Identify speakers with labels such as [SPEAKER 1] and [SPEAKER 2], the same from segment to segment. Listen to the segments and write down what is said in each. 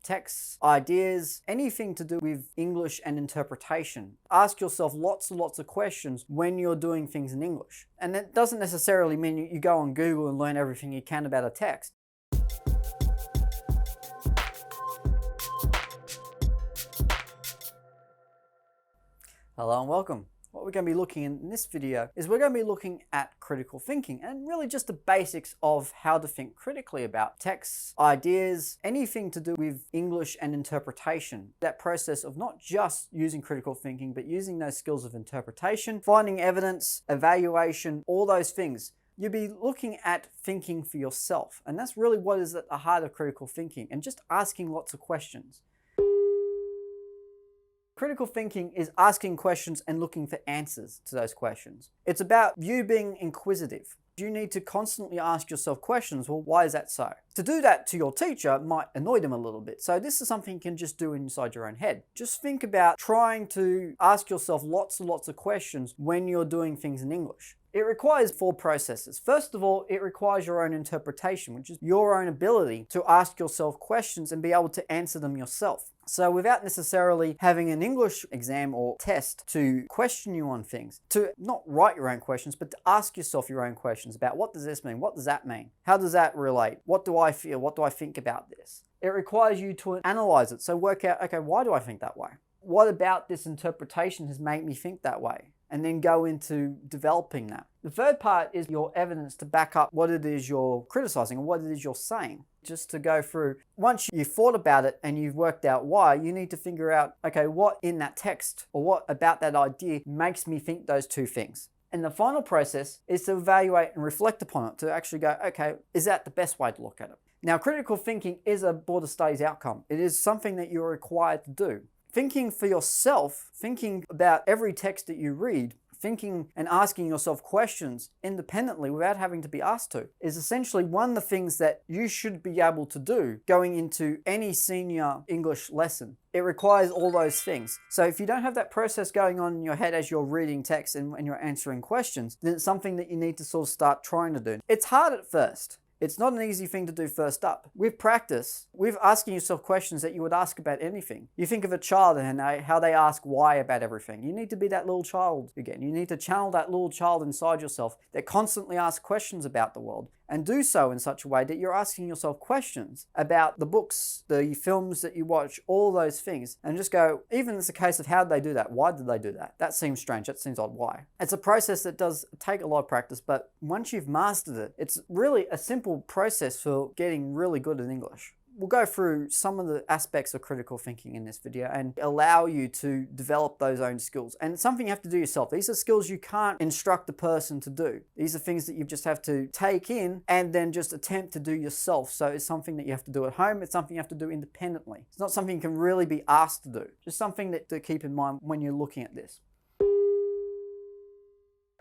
[SPEAKER 1] texts, ideas, anything to do with English and interpretation. Ask yourself lots and lots of questions when you're doing things in English. And that doesn't necessarily mean you go on Google and learn everything you can about a text. Hello and welcome. What we're going to be looking at in this video is we're going to be looking at critical thinking and really just the basics of how to think critically about texts, ideas, anything to do with English and interpretation. That process of not just using critical thinking, but using those skills of interpretation, finding evidence, evaluation, all those things. You'll be looking at thinking for yourself. And that's really what is at the heart of critical thinking, and just asking lots of questions. Critical thinking is asking questions and looking for answers to those questions. It's about you being inquisitive. You need to constantly ask yourself questions. Well, why is that so? To do that to your teacher might annoy them a little bit. So this is something you can just do inside your own head. Just think about trying to ask yourself lots and lots of questions when you're doing things in English. It requires 4 processes. First of all, it requires your own interpretation, which is your own ability to ask yourself questions and be able to answer them yourself. So without necessarily having an English exam or test to question you on things, to not write your own questions, but to ask yourself your own questions about what does this mean? What does that mean? How does that relate? What do I feel? What do I think about this? It requires you to analyze it. So work out, okay, why do I think that way? What about this interpretation has made me think that way? And then go into developing that. The third part is your evidence to back up what it is you're criticizing or what it is you're saying. Just to go through, once you've thought about it and you've worked out why, you need to figure out, okay, what in that text or what about that idea makes me think those two things. And the final process is to evaluate and reflect upon it, to actually go, okay, is that the best way to look at it? Now, critical thinking is a border studies outcome. It is something that you're required to do. Thinking for yourself, thinking about every text that you read, thinking and asking yourself questions independently without having to be asked to, is essentially one of the things that you should be able to do going into any senior English lesson. It requires all those things. So if you don't have that process going on in your head as you're reading text and you're answering questions, then it's something that you need to sort of start trying to do. It's hard at first. It's not an easy thing to do first up. With practice, with asking yourself questions that you would ask about anything. You think of a child and how they ask why about everything. You need to be that little child again. You need to channel that little child inside yourself that constantly asks questions about the world, and do so in such a way that you're asking yourself questions about the books, the films that you watch, all those things, and just go, even if it's a case of how did they do that? Why did they do that? That seems strange. That seems odd. Why? It's a process that does take a lot of practice, but once you've mastered it, it's really a simple process for getting really good at English. We'll go through some of the aspects of critical thinking in this video and allow you to develop those own skills. And it's something you have to do yourself. These are skills you can't instruct a person to do. These are things that you just have to take in and then just attempt to do yourself. So it's something that you have to do at home. It's something you have to do independently. It's not something you can really be asked to do. Just something to keep in mind when you're looking at this.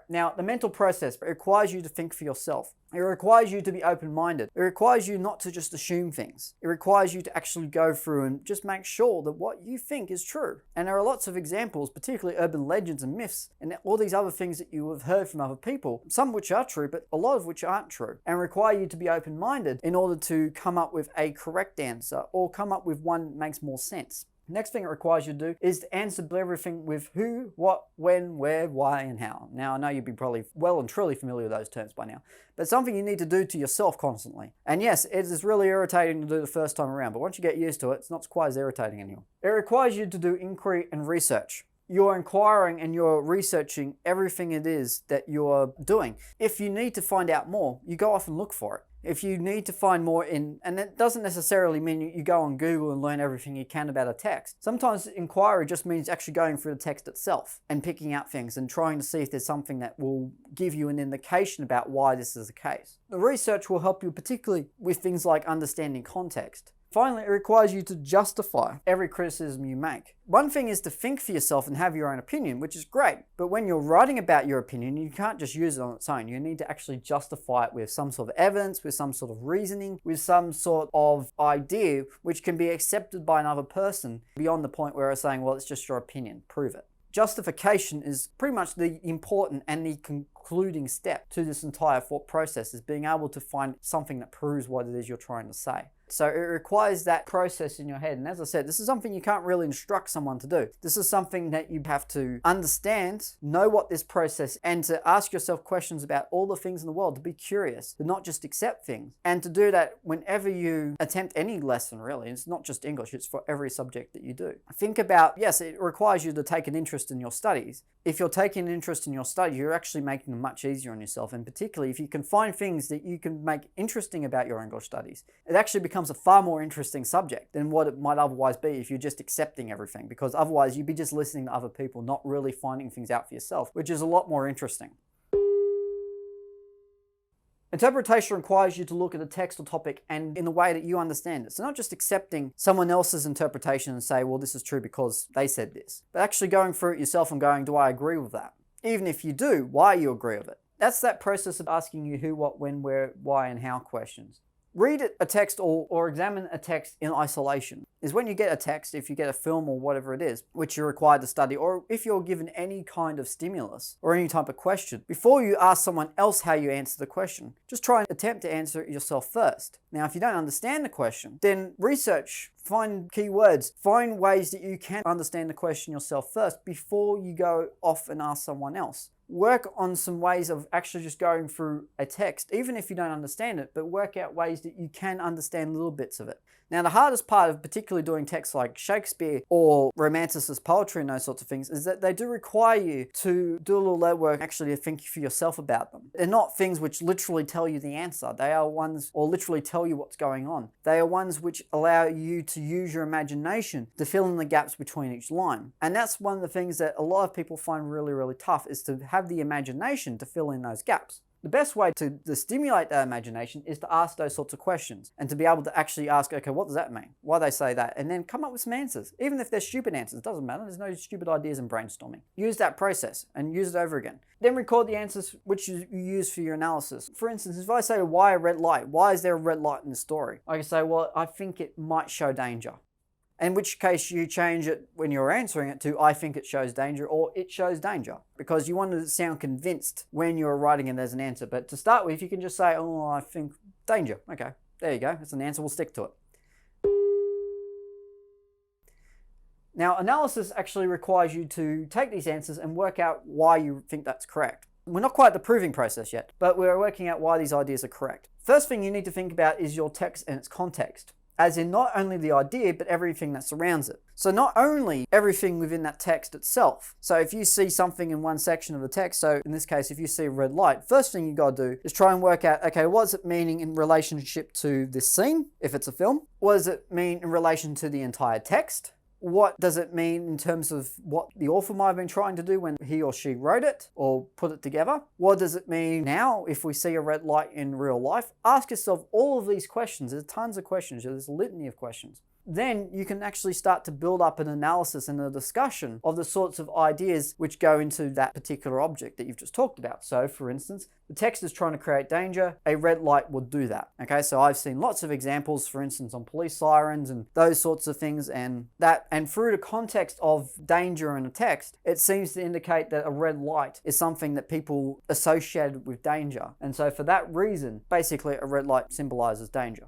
[SPEAKER 1] Now, the mental process requires you to think for yourself. It requires you to be open-minded. It requires you not to just assume things. It requires you to actually go through and just make sure that what you think is true. And there are lots of examples, particularly urban legends and myths, and all these other things that you have heard from other people, some of which are true, but a lot of which aren't true, and require you to be open-minded in order to come up with a correct answer or come up with one that makes more sense. Next thing it requires you to do is to answer everything with who, what, when, where, why, and how. Now, I know you'd be probably well and truly familiar with those terms by now, but it's something you need to do to yourself constantly. And yes, it is really irritating to do the first time around, but once you get used to it, it's not quite as irritating anymore. It requires you to do inquiry and research. You're inquiring and you're researching everything it is that you're doing. If you need to find out more, you go off and look for it. If you need to find more and that doesn't necessarily mean you go on Google and learn everything you can about a text. Sometimes inquiry just means actually going through the text itself and picking out things and trying to see if there's something that will give you an indication about why this is the case. The research will help you particularly with things like understanding context. Finally, it requires you to justify every criticism you make. One thing is to think for yourself and have your own opinion, which is great. But when you're writing about your opinion, you can't just use it on its own. You need to actually justify it with some sort of evidence, with some sort of reasoning, with some sort of idea which can be accepted by another person beyond the point where it's saying, well, it's just your opinion, prove it. Justification is pretty much the important and the concluding step to this entire thought process, is being able to find something that proves what it is you're trying to say. So it requires that process in your head. And as I said, this is something you can't really instruct someone to do. This is something that you have to understand, know what this process, and to ask yourself questions about all the things in the world, to be curious, to not just accept things. And to do that whenever you attempt any lesson, really. It's not just English, it's for every subject that you do. Think about, yes, it requires you to take an interest in your studies. If you're taking an interest in your studies, you're actually making them much easier on yourself. And particularly if you can find things that you can make interesting about your English studies, it actually becomes a far more interesting subject than what it might otherwise be if you're just accepting everything, because otherwise you'd be just listening to other people, not really finding things out for yourself, which is a lot more interesting. Interpretation requires you to look at the text or topic and in the way that you understand it. So not just accepting someone else's interpretation and say, well, this is true because they said this, but actually going through it yourself and going, do I agree with that? Even if you do, why you agree with it? That's that process of asking you who, what, when, where, why, and how questions. Read a text or examine a text in isolation. Is when you get a text, if you get a film or whatever it is, which you're required to study, or if you're given any kind of stimulus or any type of question, before you ask someone else how you answer the question, just try and attempt to answer it yourself first. Now, if you don't understand the question, then research, find keywords, find ways that you can understand the question yourself first before you go off and ask someone else. Work on some ways of actually just going through a text, even if you don't understand it, but work out ways that you can understand little bits of it. Now, the hardest part of particularly doing texts like Shakespeare or Romanticist poetry and those sorts of things is that they do require you to do a little legwork, actually to think for yourself about them. They're not things which literally tell you the answer. They are ones, or literally tell you what's going on. They are ones which allow you to use your imagination to fill in the gaps between each line. And that's one of the things that a lot of people find really, really tough, is to have the imagination to fill in those gaps. The best way to stimulate that imagination is to ask those sorts of questions and to be able to actually ask, okay, what does that mean? Why they say that? And then come up with some answers. Even if they're stupid answers, it doesn't matter. There's no stupid ideas in brainstorming. Use that process and use it over again. Then record the answers which you use for your analysis. For instance, if I say, why a red light? Why is there a red light in the story? I can say, well, I think it might show danger. In which case you change it when you're answering it to, I think it shows danger, or it shows danger, because you want to sound convinced when you're writing it as an answer. But to start with, you can just say, oh, I think danger. Okay, there you go. It's an answer. We'll stick to it. Now, analysis actually requires you to take these answers and work out why you think that's correct. We're not quite at the proving process yet, but we're working out why these ideas are correct. First thing you need to think about is your text and its context. As in not only the idea, but everything that surrounds it. So not only everything within that text itself. So if you see something in one section of the text, so in this case, if you see a red light, first thing you got to do is try and work out, okay, what does it mean in relationship to this scene, if it's a film? What does it mean in relation to the entire text? What does it mean in terms of what the author might have been trying to do when he or she wrote it or put it together? What does it mean now if we see a red light in real life? Ask yourself all of these questions. There's tons of questions. There's a litany of questions. Then you can actually start to build up an analysis and a discussion of the sorts of ideas which go into that particular object that you've just talked about. So for instance, the text is trying to create danger. A red light would do that. Okay, so I've seen lots of examples, for instance, on police sirens and those sorts of things, and through the context of danger in a text, it seems to indicate that a red light is something that people associated with danger. And so for that reason, basically a red light symbolizes danger.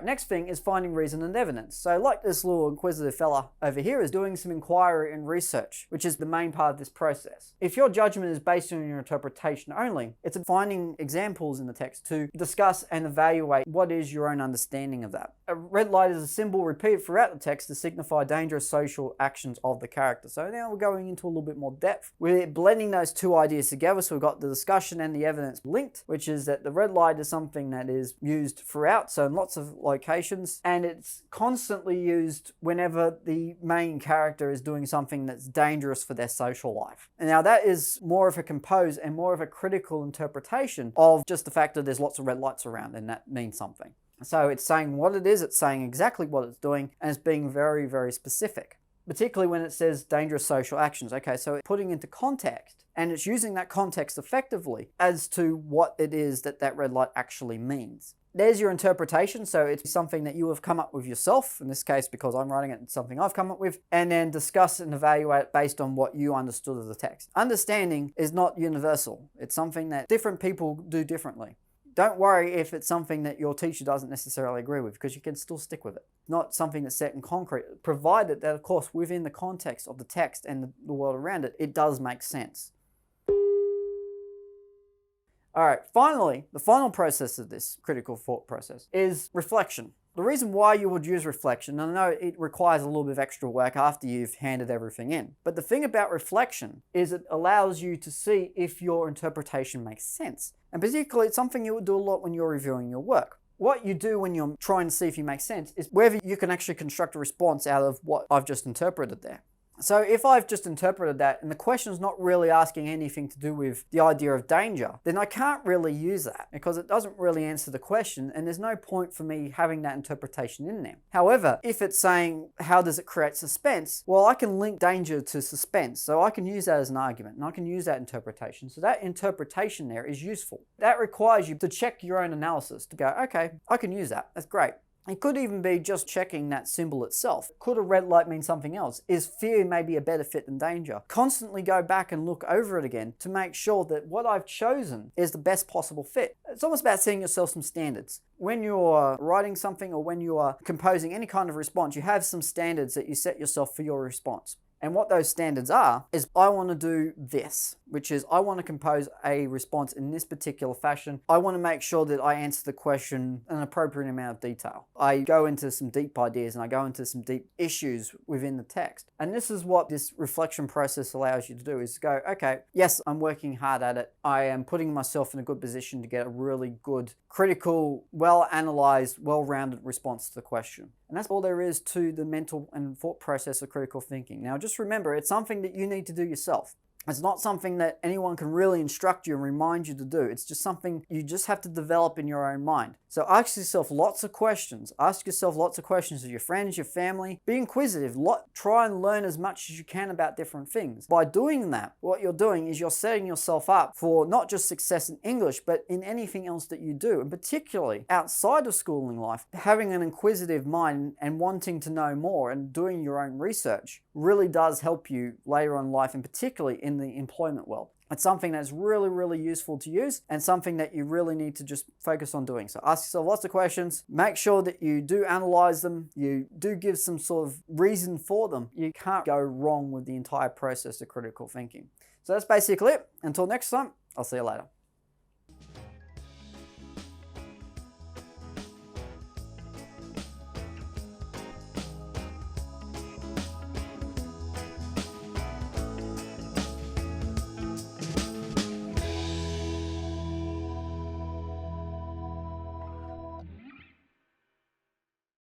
[SPEAKER 1] Next thing is finding reason and evidence. So like this little inquisitive fella over here is doing some inquiry and research, which is the main part of this process. If your judgment is based on your interpretation only, it's finding examples in the text to discuss and evaluate what is your own understanding of that. A red light is a symbol repeated throughout the text to signify dangerous social actions of the character. So now we're going into a little bit more depth. We're blending those two ideas together. So we've got the discussion and the evidence linked, which is that the red light is something that is used throughout. So in lots of locations, and it's constantly used whenever the main character is doing something that's dangerous for their social life. And now that is more of a composed and more of a critical interpretation of just the fact that there's lots of red lights around, and that means something. So it's saying what it is, it's saying exactly what it's doing, and it's being very, very specific. Particularly when it says dangerous social actions. Okay, so it's putting into context, and it's using that context effectively as to what it is that that red light actually means. There's your interpretation, so it's something that you have come up with yourself, in this case because I'm writing it, it's something I've come up with, and then discuss and evaluate it based on what you understood of the text. Understanding is not universal. It's something that different people do differently. Don't worry if it's something that your teacher doesn't necessarily agree with, because you can still stick with it. Not something that's set in concrete, provided that, of course, within the context of the text and the world around it, it does make sense. All right, finally, the final process of this critical thought process is reflection. The reason why you would use reflection, and I know it requires a little bit of extra work after you've handed everything in, but the thing about reflection is it allows you to see if your interpretation makes sense. And particularly, it's something you would do a lot when you're reviewing your work. What you do when you're trying to see if you make sense is whether you can actually construct a response out of what I've just interpreted there. So if I've just interpreted that and the question is not really asking anything to do with the idea of danger, then I can't really use that because it doesn't really answer the question and there's no point for me having that interpretation in there. However, if it's saying, how does it create suspense? Well, I can link danger to suspense. So I can use that as an argument and I can use that interpretation. So that interpretation there is useful. That requires you to check your own analysis to go, okay, I can use that. That's great. It could even be just checking that symbol itself. Could a red light mean something else? Is fear maybe a better fit than danger? Constantly go back and look over it again to make sure that what I've chosen is the best possible fit. It's almost about setting yourself some standards. When you're writing something or when you are composing any kind of response, you have some standards that you set yourself for your response. And what those standards are is I want to do this, which is I want to compose a response in this particular fashion. I want to make sure that I answer the question in an appropriate amount of detail. I go into some deep ideas and I go into some deep issues within the text. And this is what this reflection process allows you to do, is to go, okay, yes, I'm working hard at it. I am putting myself in a good position to get a really good, critical, well-analyzed, well-rounded response to the question. And that's all there is to the mental and thought process of critical thinking. Now, just remember, it's something that you need to do yourself. It's not something that anyone can really instruct you and remind you to do. It's just something you just have to develop in your own mind. So ask yourself lots of questions. Ask yourself lots of questions of your friends, your family. Be inquisitive. Try and learn as much as you can about different things. By doing that, what you're doing is you're setting yourself up for not just success in English, but in anything else that you do. And particularly outside of schooling life, having an inquisitive mind and wanting to know more and doing your own research really does help you later on in life, and particularly in the employment world. It's something that's really, really useful to use and something that you really need to just focus on doing. So ask yourself lots of questions. Make sure that you do analyze them. You do give some sort of reason for them. You can't go wrong with the entire process of critical thinking. So that's basically it. Until next time, I'll see you later.